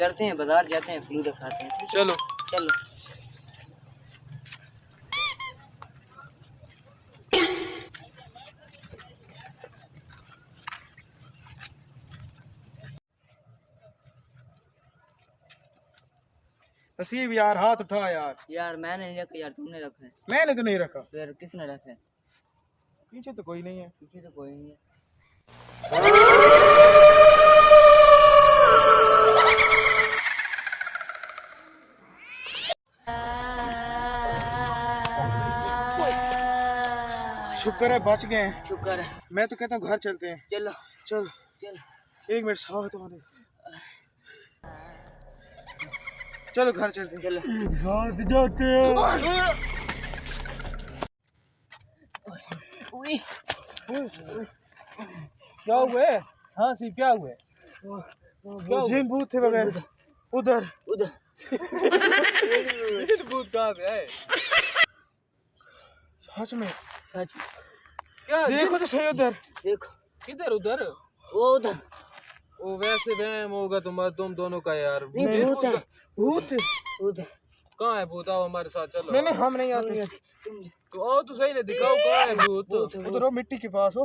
चलते हैं बाजार जाते हैं फलूदा खाते हैं। चलो चलो। नसीब यार, हाथ उठा यार। यार मैंने नहीं रखा यार, तुमने रखा है। मैंने तो नहीं रखा। फिर किसने रखा है? पीछे तो कोई नहीं है। पीछे तो कोई नहीं है। शुक्र है बच गए। शुक्र है। मैं तो कहता हूँ घर चलते हैं। चलो चल चलो। 1 मिनट साथ तो चलो घर चलते हैं। चलो साथ जाते हैं। क्या हुआ? हाँ सी क्या हुआ? वो जिन भूत थे वगैरह उधर उधर। भूत कहाँ से आए? सच में सच क्या देखो तो सही उधर। देखो किधर? उधर वो उधर। वो वैसे वहम होगा तुम दोनों का यार। नहीं भूत है। भूत उधर। कहाँ है भूत? आओ हमारे साथ चलो। नहीं हम नहीं आते। तो आओ तो सही ना, दिखाओ कहाँ है भूत। उधर वो मिट्टी के पास हो।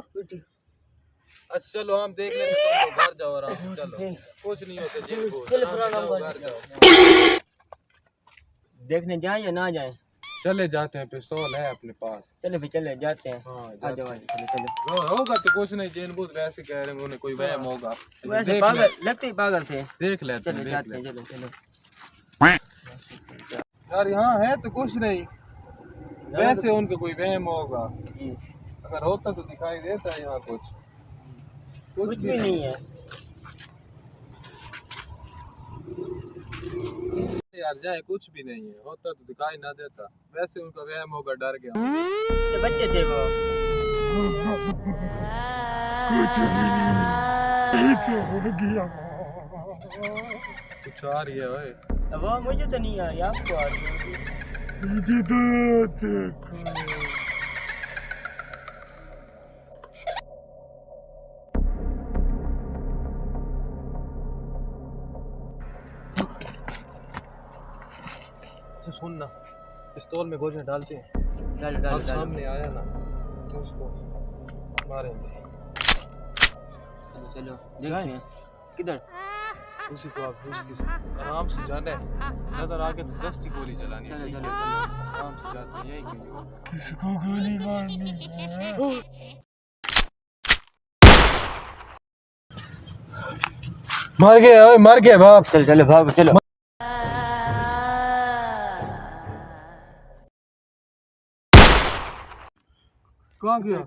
अच्छा चलो हम देख लेते, तुम लोग घर जाओ आराम से। चलो कुछ नहीं होता जिन भूत। चलो आराम से पुराना जाओ, घर घर जाओ। देखने जाए या ना जाए? चले जाते हैं, पिस्तौल है अपने पास। चलो फिर चले जाते हैं। हाँ आ जाओ चलो चलो। होगा तो कुछ नहीं, जिन भूत वैसे कह रहे हैं, उन्हें कोई वहम होगा। वैसे पागल लगते ही पागल थे। देख लेते चलो हैं, जाते हैं। चलो चलो। यार यहाँ है तो कुछ नहीं, वैसे उनका कोई वहम होगा। अगर होता तो दिखाई देता है यहाँ कुछ भी नहीं है यार। जाए कुछ भी नहीं है, होता तो दिखाई ना देता। वैसे उनका वहम होगा, डर गया। तो बच्चे थे वो। कुछ भी नहीं तो हो गया। कुछ आ रही है ओए। अब वो मुझे तो नहीं आ रही, आपको आ रही है। मुझे तो सुनना, पिस्तौल में गोलियां डालते हैं। डालो अब डालो डालो। सामने आया ना तो उसको मारेंगे। चलो चलो देखते हैं किधर। उसी को आप आराम से जाना है, नजर आके तो 10 की गोली चलानी है। चलो चलो चलो। आराम से जाते हैं, यही कहीं होगा। किसको गोली मारनी है? मर गया ओए, मर गया बाप। चलो चलो भागो चलो। कहाँ गया?